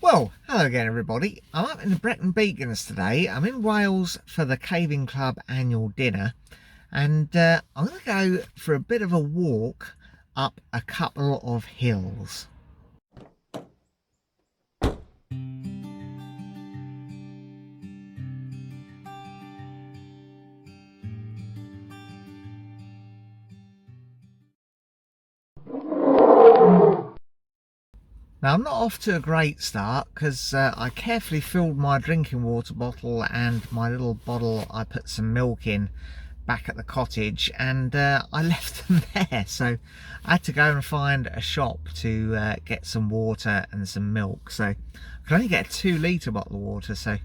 Well, hello again everybody. I'm up in the Brecon Beacons today. I'm in Wales for the Caving Club annual dinner, and I'm going to go for a bit of a walk up a couple of hills. Now I'm not off to a great start because I carefully filled my drinking water bottle and my little bottle I put some milk in back at the cottage, and I left them there, so I had to go and find a shop to get some water and some milk. So I can only get a 2-litre bottle of water, so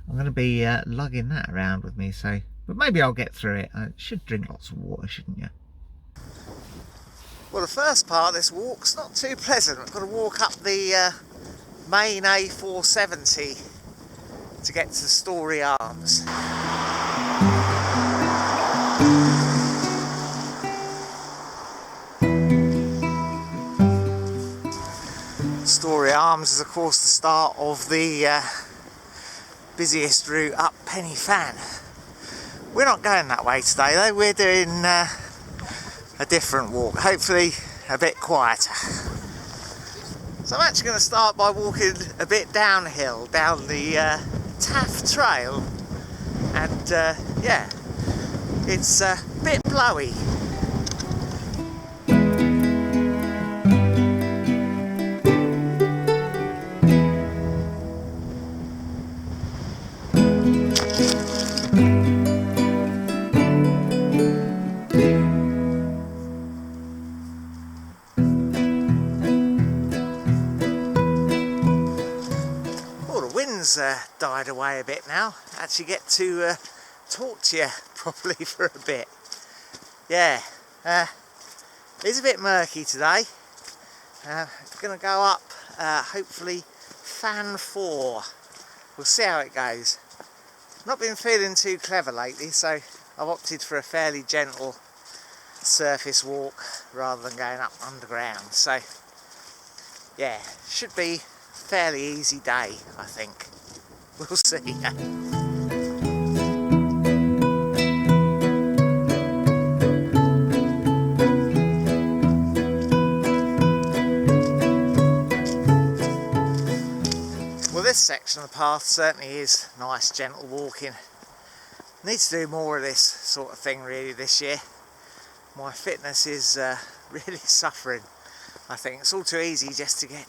I'm going to be lugging that around with me. So, but maybe I'll get through it. I should drink lots of water, shouldn't you? Well, the first part of this walk's not too pleasant. I've got to walk up the main A470 to get to Storey Arms. Storey Arms is of course the start of the busiest route up Pen Fan. We're not going that way today though, we're doing a different walk, hopefully a bit quieter. So I'm actually going to start by walking a bit downhill, down the Taff Trail, and yeah, it's a bit blowy. Died away a bit now. Actually get to talk to you properly for a bit. Yeah, it's a bit murky today. Going to go up hopefully Fan Fawr. We'll see how it goes. Not been feeling too clever lately, so I've opted for a fairly gentle surface walk rather than going up underground. So yeah, should be a fairly easy day, I think. We'll see. Well, this section of the path certainly is nice, gentle walking. Need to do more of this sort of thing really this year. My fitness is really suffering. I think it's all too easy just to get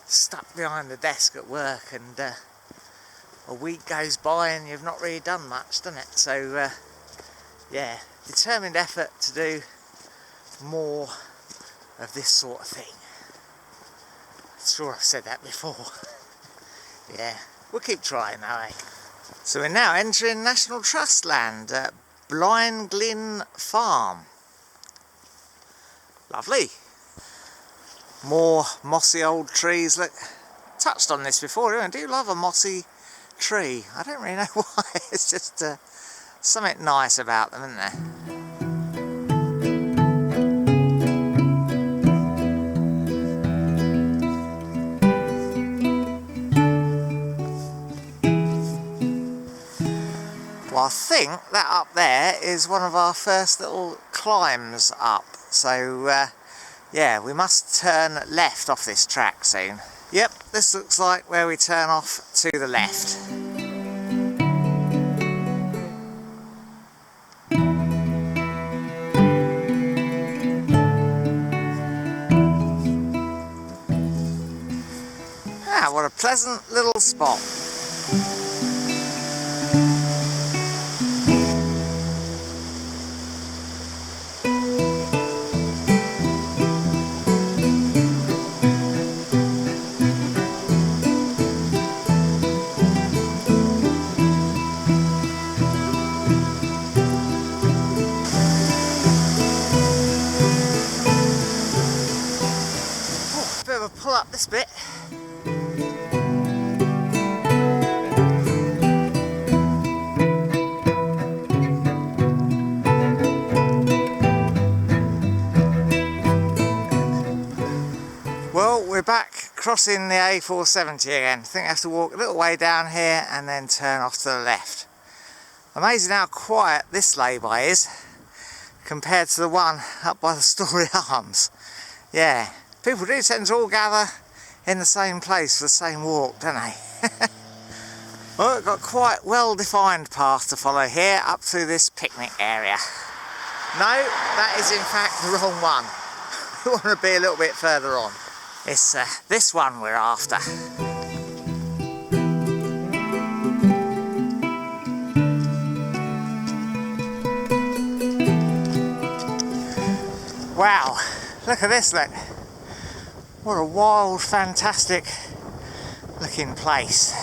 stuck behind the desk at work, and a week goes by and you've not really done much, doesn't it? So yeah, determined effort to do more of this sort of thing. I'm sure I've said that before. Yeah, we'll keep trying though, eh? So we're now entering National Trust land at Glyn Farm. Lovely. More mossy old trees. Look, touched on this before. I do love a mossy tree. I don't really know why. It's just something nice about them, isn't there? Well, I think that up there is one of our first little climbs up. So yeah, we must turn left off this track soon. Yep, this looks like where we turn off to the left. Ah, what a pleasant little spot. Pull up this bit. Well, we're back crossing the A470 again. I think I have to walk a little way down here and then turn off to the left. Amazing how quiet this lay-by is compared to the one up by the Story Arms. Yeah, people do tend to all gather in the same place for the same walk, don't they? Well, we've got quite well-defined path to follow here up to this picnic area. No, that is in fact the wrong one. We want to be a little bit further on. It's this one we're after. Wow, look at this, look. What a wild, fantastic looking place.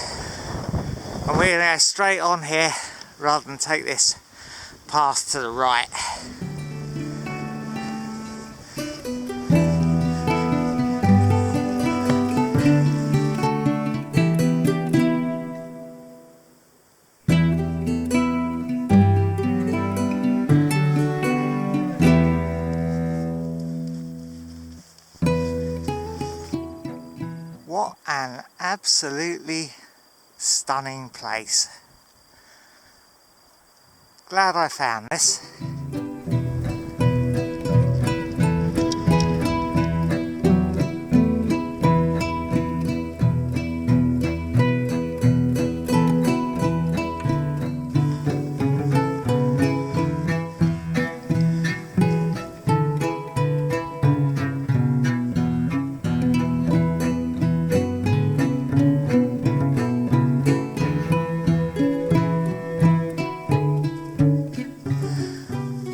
And we're going to go straight on here rather than take this path to the right. What an absolutely stunning place. Glad I found this.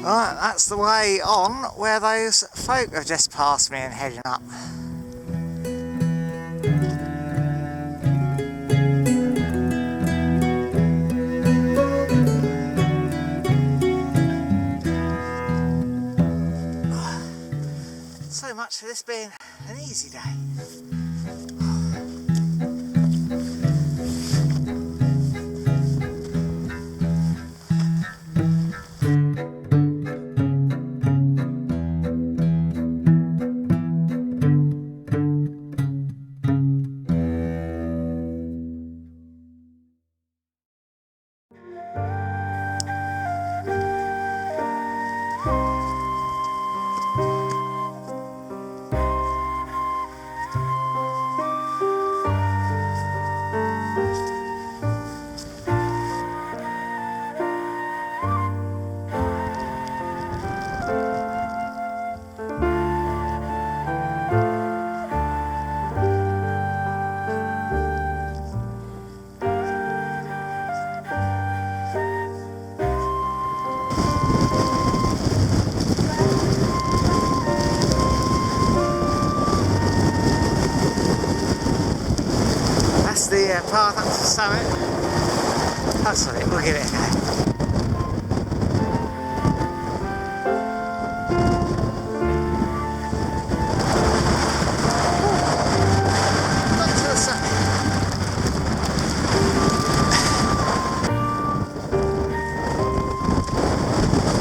Right, that's the way on where those folk have just passed me and heading up. So much for this being an easy day. The path up to the summit. That's on it, we'll give it a go. Up to the summit.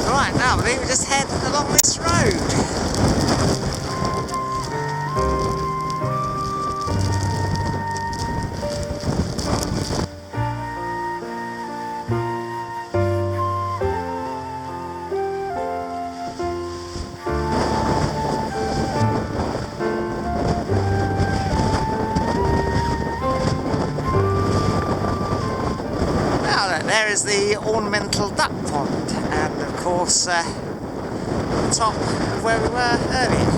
Right, now I believe we just head along this road. There is the ornamental duck pond, and of course the top of where we were earlier.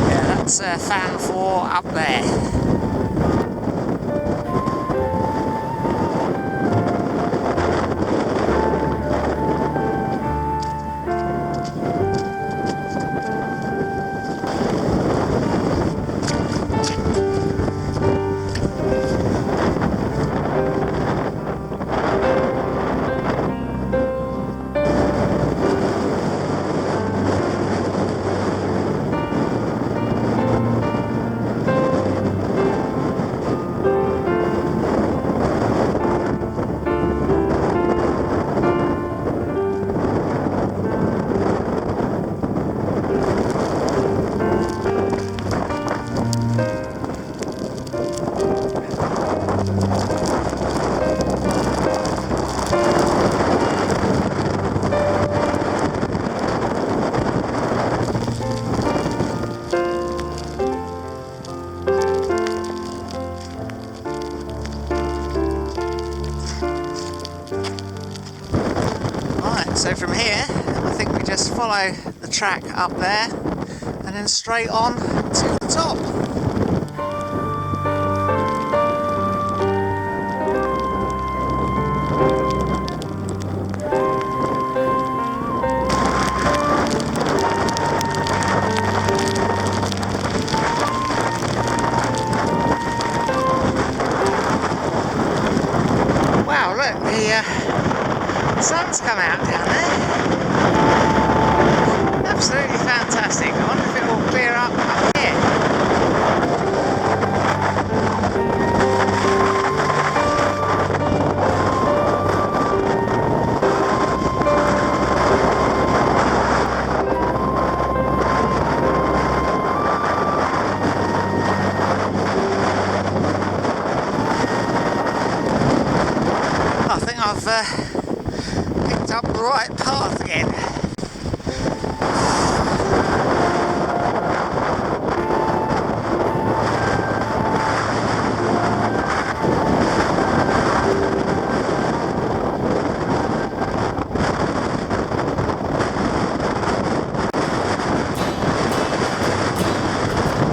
Yeah, that's Fan Fawr up there. So from here, I think we just follow the track up there and then straight on to the top. Wow, look, the sun's come out down there. Absolutely fantastic. I wonder if it will clear up here. I think I've picked up the right path again.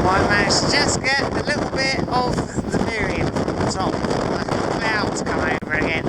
I managed to just get a little bit of the view from the top. The clouds come over again.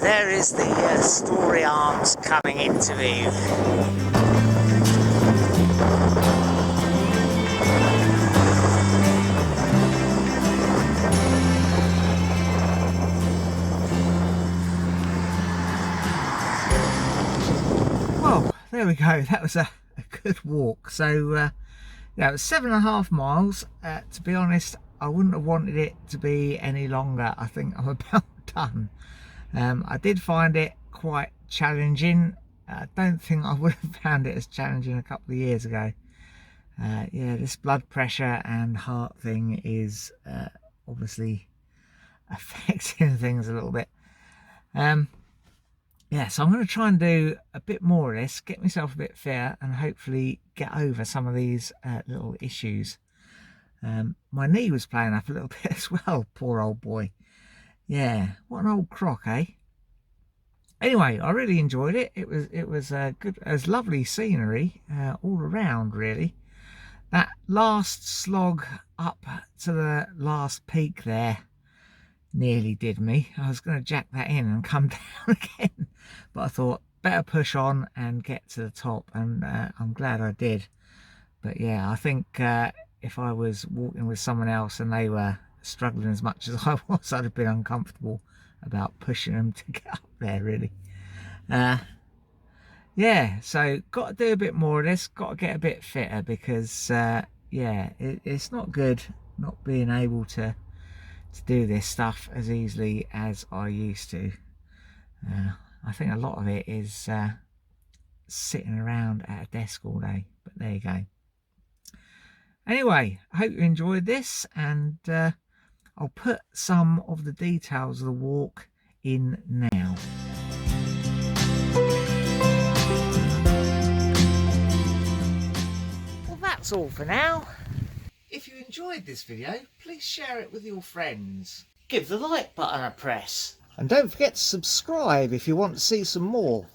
There is the Story Arms coming into view. Well, there we go. That was a good walk. So yeah, it was 7.5 miles. To be honest, I wouldn't have wanted it to be any longer. I think I'm about done. I did find it quite challenging. I don't think I would have found it as challenging a couple of years ago. Yeah, this blood pressure and heart thing is obviously affecting things a little bit. Yeah, so I'm going to try and do a bit more of this, get myself a bit fitter, and hopefully get over some of these little issues. My knee was playing up a little bit as well, poor old boy. Yeah, what an old crock, eh? Anyway, I really enjoyed it. It was good, as lovely scenery all around, really. That last slog up to the last peak there nearly did me. I was going to jack that in and come down again, but I thought better push on and get to the top, and I'm glad I did. But yeah, I think if I was walking with someone else and they were struggling as much as I was, I'd have been uncomfortable about pushing them to get up there, really. Yeah, so got to do a bit more of this, got to get a bit fitter, because yeah, it's not good not being able to do this stuff as easily as I used to. I think a lot of it is sitting around at a desk all day, but there you go. Anyway, I hope you enjoyed this, and I'll put some of the details of the walk in now. Well, that's that's all for now. If you enjoyed this video, please share it with your friends. Give the like button a press. And don't forget to subscribe if you want to see some more.